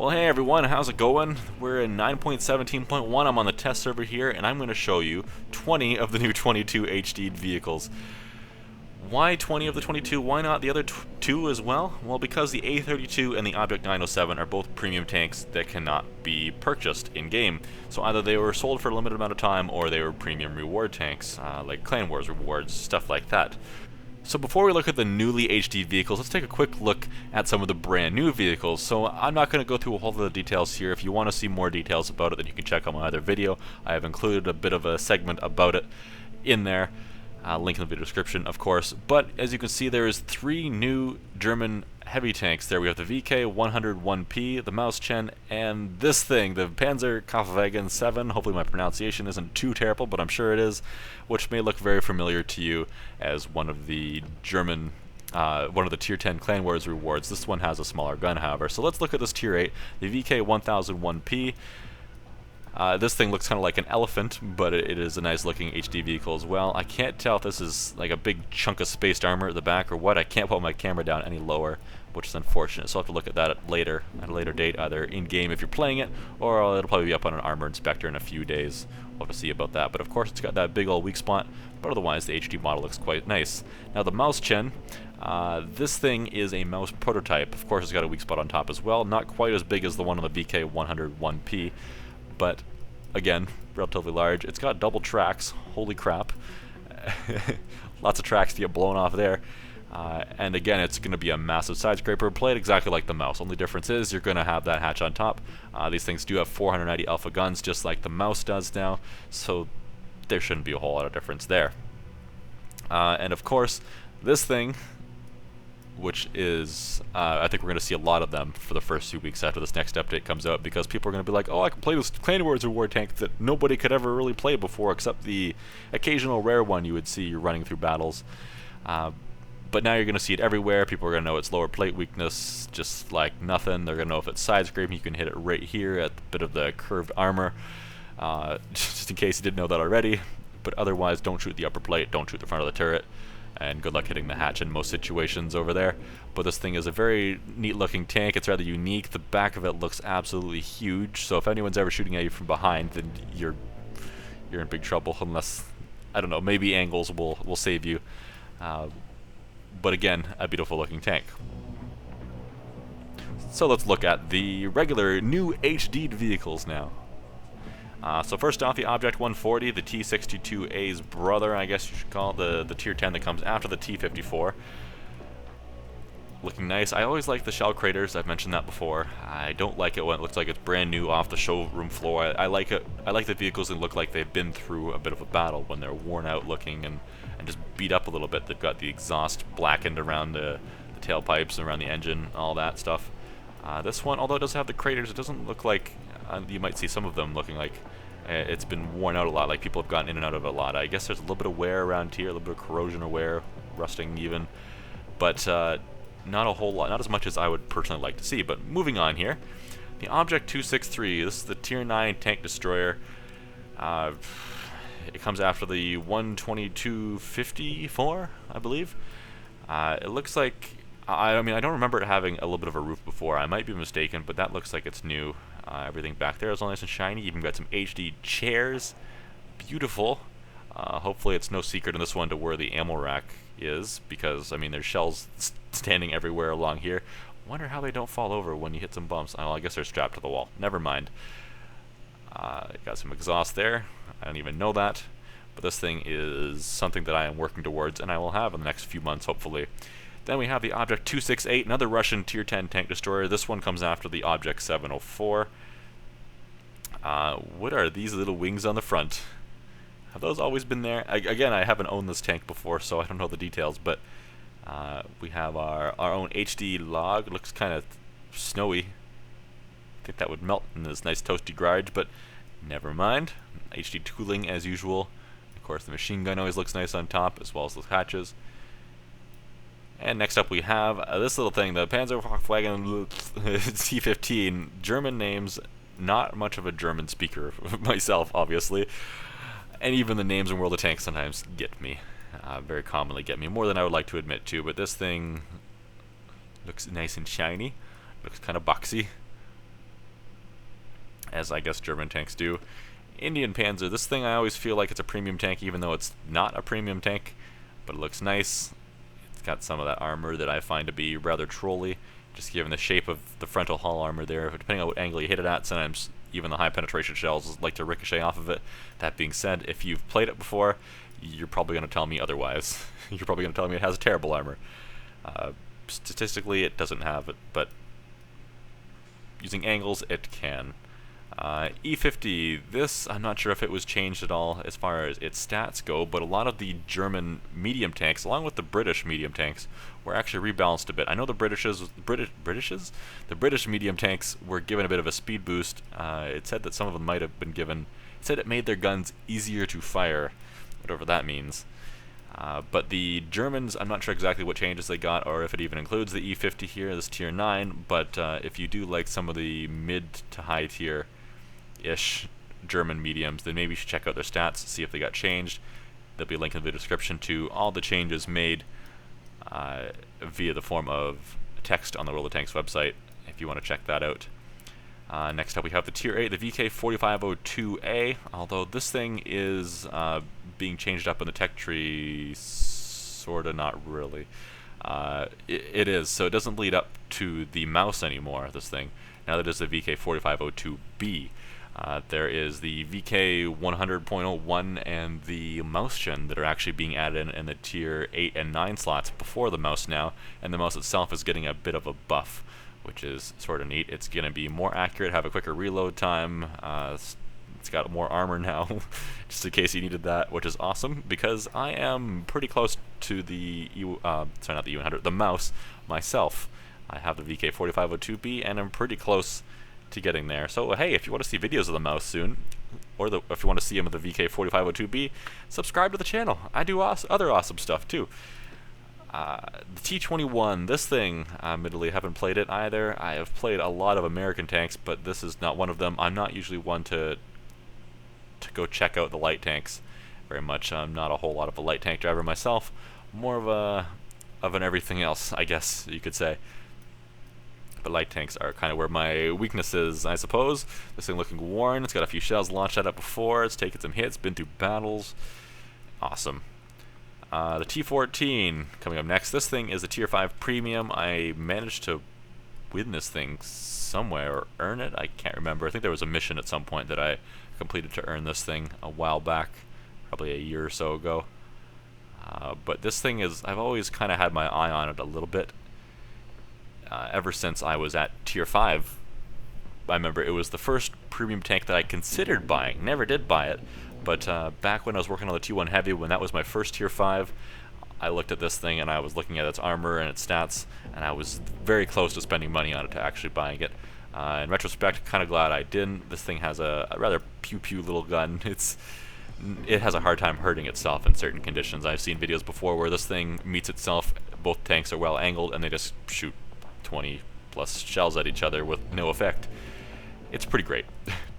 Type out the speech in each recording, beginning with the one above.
Well, hey everyone, how's it going? We're in 9.17.1. I'm on the test server here, and I'm going to show you 20 of the new 22 HD vehicles. Why 20 of the 22? Why not the other two as well? Well, because the A32 and the Object 907 are both premium tanks that cannot be purchased in-game. So either they were sold for a limited amount of time, or they were premium reward tanks, like Clan Wars rewards, stuff like that. So before we look at the newly HD vehicles, let's take a quick look at some of the brand new vehicles. So I'm not going to go through a whole lot of the details here. If you want to see more details about it, then you can check out my other video. I have included a bit of a segment about it in there. Link in the video description, of course. But as you can see, there is 3 new German heavy tanks there. We have the VK101P, the Mauschen, and this thing, the Panzerkampfwagen 7. Hopefully my pronunciation isn't too terrible, but I'm sure it is, which may look very familiar to you as one of the German, one of the Tier 10 Clan Wars rewards. This one has a smaller gun, however. So let's look at this Tier 8, the VK1001P. This thing looks kind of like an elephant, but it is a nice looking HD vehicle as well. I can't tell if this is like a big chunk of spaced armor at the back or what. I can't put my camera down any lower, which is unfortunate, so I'll have to look at that at a later date, either in-game if you're playing it, or it'll probably be up on an armor inspector in a few days. We'll have to see about that, but of course it's got that big old weak spot, but otherwise the HD model looks quite nice. Now the Mauschen, this thing is a mouse prototype. Of course it's got a weak spot on top as well, not quite as big as the one on the VK101P, but again, relatively large. It's got double tracks. Holy crap. Lots of tracks to get blown off there. And again, it's going to be a massive side scraper, played exactly like the mouse. Only difference is you're going to have that hatch on top. These things do have 490 alpha guns, just like the mouse does now, so there shouldn't be a whole lot of difference there. And of course, this thing, which is, I think we're going to see a lot of them for the first 2 weeks after this next update comes out, because people are going to be like, oh, I can play this Clan Wars reward tank that nobody could ever really play before, except the occasional rare one you would see running through battles. But now you're going to see it everywhere. People are going to know its lower plate weakness just like nothing. They're going to know if it's side scraping. You can hit it right here at the bit of the curved armor, just in case you didn't know that already. But otherwise, don't shoot the upper plate, don't shoot the front of the turret, and good luck hitting the hatch in most situations over there. But this thing is a very neat looking tank. It's rather unique. The back of it looks absolutely huge, so if anyone's ever shooting at you from behind, then you're in big trouble, unless, I don't know, maybe angles will save you. But again, a beautiful looking tank. So let's look at the regular new HD'd vehicles now. So first off, the Object 140, the T62A's brother, I guess you should call it, the Tier 10 that comes after the T54. Looking nice. I always like the shell craters. I've mentioned that before. I don't like it when it looks like it's brand new off the showroom floor. I like it. I like the vehicles that look like they've been through a bit of a battle, when they're worn out looking and just beat up a little bit. They've got the exhaust blackened around the tailpipes, around the engine, all that stuff. This one, although it does have the craters, it doesn't look like, you might see some of them looking like it's been worn out a lot, like people have gotten in and out of it a lot. I guess there's a little bit of wear around here, a little bit of corrosion or wear, rusting even, but not a whole lot, not as much as I would personally like to see. But moving on here, the Object 263, this is the Tier 9 tank destroyer. It comes after the 12254, I believe. It looks like, I mean, I don't remember it having a little bit of a roof before. I might be mistaken, but that looks like it's new. Everything back there is all nice and shiny. Even got some HD chairs. Beautiful. Hopefully it's no secret in this one to where the ammo rack is, because, I mean, there's shells standing everywhere along here. Wonder how they don't fall over when you hit some bumps. Oh, I guess they're strapped to the wall. Never mind. Got some exhaust there. I don't even know that. But this thing is something that I am working towards, and I will have in the next few months, hopefully. Then we have the Object 268, another Russian Tier 10 tank destroyer. This one comes after the Object 704. What are these little wings on the front? Have those always been there? Again, I haven't owned this tank before, so I don't know the details, but we have our own HD log. It looks kind of snowy. I think that would melt in this nice toasty garage, but never mind. HD tooling as usual. Of course, the machine gun always looks nice on top, as well as the hatches. And next up we have this little thing, the Panzerkampfwagen T15. German names, not much of a German speaker myself, obviously. And even the names in World of Tanks sometimes get me. Very commonly get me, more than I would like to admit to. But this thing looks nice and shiny. Looks kind of boxy. as I guess German tanks do. Indian Panzer, this thing I always feel like it's a premium tank even though it's not a premium tank, but it looks nice. It's got some of that armor that I find to be rather trolly, just given the shape of the frontal hull armor there. Depending on what angle you hit it at, sometimes even the high penetration shells like to ricochet off of it. That being said, if you've played it before, you're probably going to tell me otherwise. You're probably going to tell me it has terrible armor. Statistically, it doesn't have it, but using angles, it can. E50, this, I'm not sure if it was changed at all as far as its stats go, but a lot of the German medium tanks, along with the British medium tanks, were actually rebalanced a bit. I know the British medium tanks were given a bit of a speed boost. It said that some of them might have been given, it said it made their guns easier to fire, whatever that means. But the Germans, I'm not sure exactly what changes they got, or if it even includes the E50 here, this tier 9, but if you do like some of the mid to high tier-ish German mediums, then maybe you should check out their stats, see if they got changed. There'll be a link in the description to all the changes made via the form of text on the World of Tanks website, if you want to check that out. Next up we have the tier 8, the VK4502A, although this thing is being changed up in the tech tree, sorta, not really. It is, so it doesn't lead up to the mouse anymore, this thing. Now that is the VK4502B. There is the VK100.01 and the mouse gen that are actually being added in the tier 8 and 9 slots before the mouse now, and the mouse itself is getting a bit of a buff, which is sort of neat. It's going to be more accurate, have a quicker reload time. It's got more armor now, just in case you needed that, which is awesome, because I am pretty close to the sorry, not the U100, the mouse myself. I have the VK4502B, and I'm pretty close to getting there. So hey, if you want to see videos of the mouse soon, or if you want to see them with the VK4502B, subscribe to the channel. I do other awesome stuff too. The T21, this thing, admittedly haven't played it either. I have played a lot of American tanks, but this is not one of them. I'm not usually one to go check out the light tanks very much. I'm not a whole lot of a light tank driver myself. More of an everything else, I guess you could say. But light tanks are kind of where my weakness is, I suppose. This thing looking worn. It's got a few shells launched at it before. It's taken some hits, been through battles. Awesome. The T14 coming up next. This thing is a tier 5 premium. I managed to win this thing somewhere, or earn it. I can't remember. I think there was a mission at some point that I completed to earn this thing a while back, probably a year or so ago. But this thing is, I've always kind of had my eye on it a little bit. Ever since I was at tier 5. I remember it was the first premium tank that I considered buying. Never did buy it, but back when I was working on the T1 Heavy, when that was my first tier 5, I looked at this thing and I was looking at its armor and its stats, and I was very close to spending money on it, to actually buying it. In retrospect, kind of glad I didn't. This thing has a rather pew-pew little gun. It has a hard time hurting itself in certain conditions. I've seen videos before where this thing meets itself, both tanks are well angled, and they just shoot 20 plus shells at each other with no effect. It's pretty great.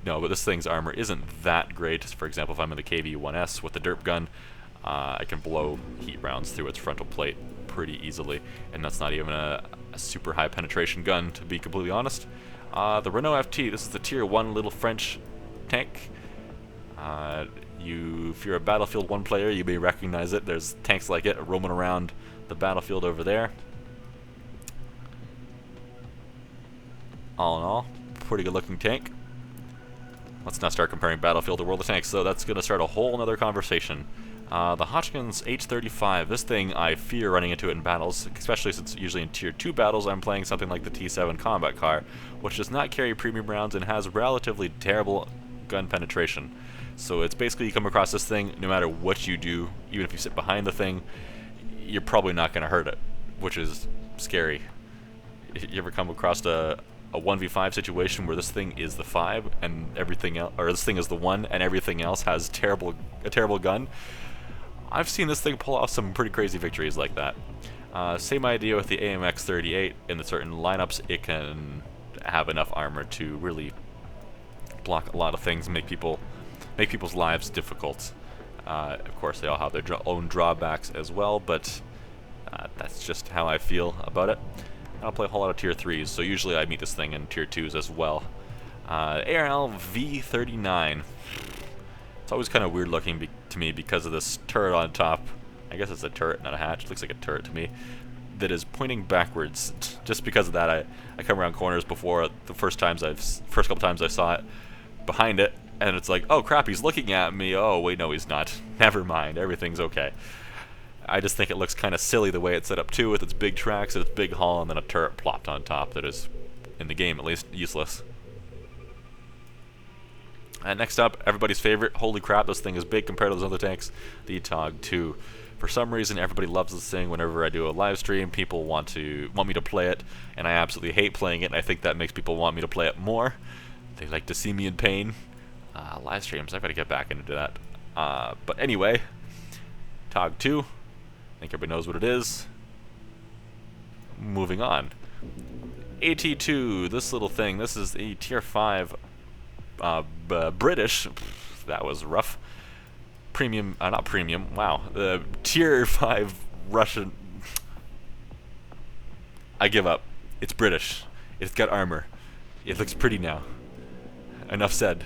No, but this thing's armor isn't that great. For example, if I'm in the KV-1S with the derp gun, I can blow heat rounds through its frontal plate pretty easily, and that's not even a super high penetration gun, to be completely honest. The Renault FT, this is the tier 1 little French tank. If you're a Battlefield 1 player, you may recognize it. There's tanks like it roaming around the battlefield over there. All in all, pretty good looking tank. Let's not start comparing Battlefield to World of Tanks, so that's going to start a whole nother conversation. The Hotchkiss H35, this thing I fear running into it in battles, especially since usually in tier 2 battles I'm playing something like the T7 combat car, which does not carry premium rounds and has relatively terrible gun penetration. So it's basically, you come across this thing, no matter what you do, even if you sit behind the thing, you're probably not going to hurt it, which is scary. You ever come across a 1v5 situation where this thing is the 5 and everything else, or this thing is the 1 and everything else has a terrible gun? I've seen this thing pull off some pretty crazy victories like that. Same idea with the AMX-38. In the certain lineups, it can have enough armor to really block a lot of things, make people's lives difficult. Of course, they all have their own drawbacks as well, but that's just how I feel about it. I don't play a whole lot of tier 3s, so usually I meet this thing in tier 2s as well. ARL V39. It's always kind of weird looking to me because of this turret on top. I guess it's a turret, not a hatch. It looks like a turret to me. That is pointing backwards. Just because of that, I come around corners before the first couple times I saw it behind it, and it's like, oh crap, he's looking at me. Oh wait, no, he's not. Never mind, everything's okay. I just think it looks kind of silly the way it's set up too, with its big tracks and its big hull, and then a turret plopped on top that is, in the game at least, useless. Next up, everybody's favorite. Holy crap, this thing is big compared to those other tanks. The TOG 2. For some reason, everybody loves this thing. Whenever I do a live stream, people want me to play it, and I absolutely hate playing it, and I think that makes people want me to play it more. They like to see me in pain. Live streams, I've got to get back into that. But anyway, TOG 2. I think everybody knows what it is. Moving on. AT2, this little thing, this is a Tier 5 British, that was rough. Premium, not premium, wow. The Tier 5 Russian. I give up. It's British. It's got armor. It looks pretty now. Enough said.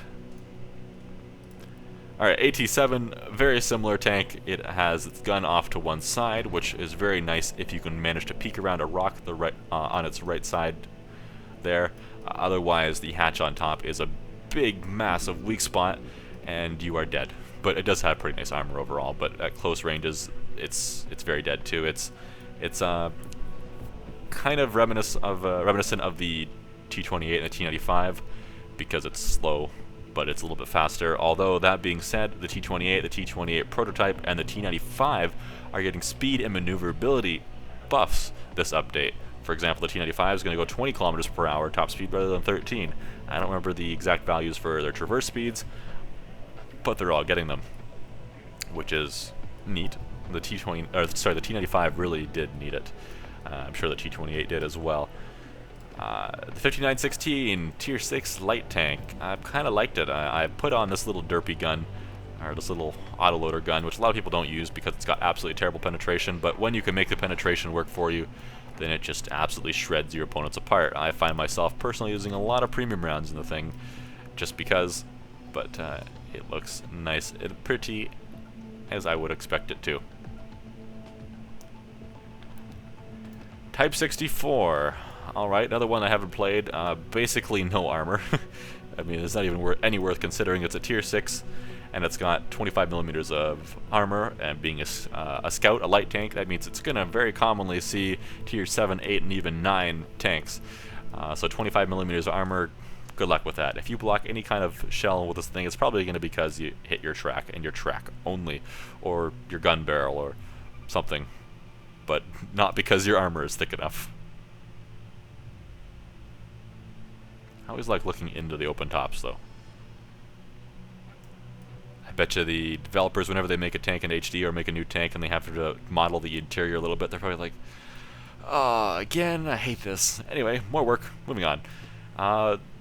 Alright, AT7, very similar tank. It has its gun off to one side, which is very nice if you can manage to peek around a rock on its right side there. Otherwise, the hatch on top is a big, massive weak spot, and you are dead. But it does have pretty nice armor overall, but at close ranges, it's very dead too. It's kind of reminiscent of the T-28 and the T-95 because it's slow, but it's a little bit faster. Although, that being said, the T-28, the T-28 prototype, and the T-95 are getting speed and maneuverability buffs this update. For example, the T-95 is going to go 20 kilometers per hour top speed rather than 13. I don't remember the exact values for their traverse speeds, but they're all getting them, which is neat. The T-95 really did need it. I'm sure the T-28 did as well. The 5916 Tier 6 light tank. I've kind of liked it. I put on this little derpy gun, or this little autoloader gun, which a lot of people don't use because it's got absolutely terrible penetration, but when you can make the penetration work for you, then it just absolutely shreds your opponents apart. I find myself personally using a lot of premium rounds in the thing, just because, but it looks nice and pretty, as I would expect it to. Type 64. Alright, another one I haven't played. Basically no armor. I mean, it's not even worth considering. It's a Tier 6, and it's got 25 millimeters of armor, and being a scout, a light tank, that means it's going to very commonly see Tier 7, 8, and even 9 tanks. So 25 millimeters of armor, good luck with that. If you block any kind of shell with this thing, it's probably going to be because you hit your track, and your track only, or your gun barrel, or something. But not because your armor is thick enough. I always like looking into the open tops, though. I bet you the developers, whenever they make a tank in HD or make a new tank and they have to model the interior a little bit, they're probably like, oh, again, I hate this. Anyway, more work. Moving on.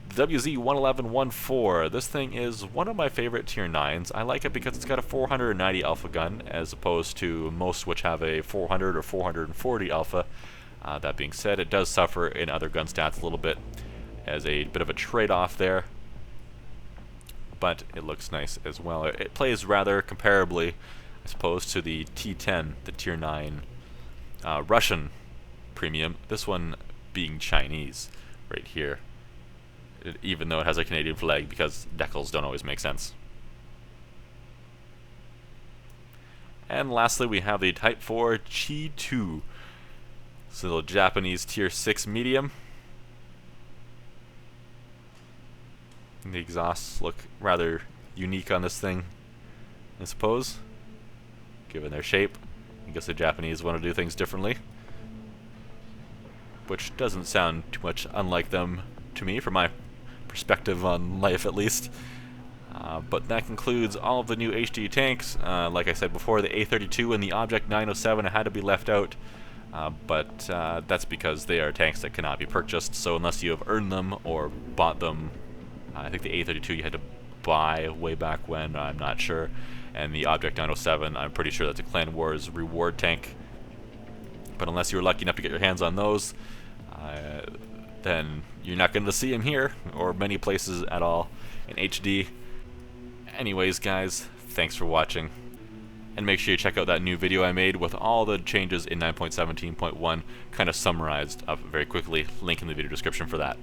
WZ-11114. This thing is one of my favorite Tier 9s. I like it because it's got a 490 alpha gun, as opposed to most which have a 400 or 440 alpha. That being said, it does suffer in other gun stats a little bit, as a bit of a trade-off there, but it looks nice as well. It plays rather comparably, I suppose, to the T10, the Tier 9 Russian premium, this one being Chinese right here, even though it has a Canadian flag, because decals don't always make sense. And lastly, we have the Type 4 Chi-2. It's a little Japanese Tier 6 medium. The exhausts look rather unique on this thing, I suppose, given their shape. I guess the Japanese want to do things differently, which doesn't sound too much unlike them to me, from my perspective on life at least. But that concludes all of the new HD tanks. Like I said before, the A32 and the Object 907 had to be left out, but that's because they are tanks that cannot be purchased, so unless you have earned them or bought them, I think the A32 you had to buy way back when, I'm not sure, and the Object 907, I'm pretty sure that's a Clan Wars reward tank. But unless you were lucky enough to get your hands on those, then you're not going to see them here, or many places at all, in HD. Anyways, guys, thanks for watching. And make sure you check out that new video I made with all the changes in 9.17.1, kind of summarized up very quickly. Link in the video description for that.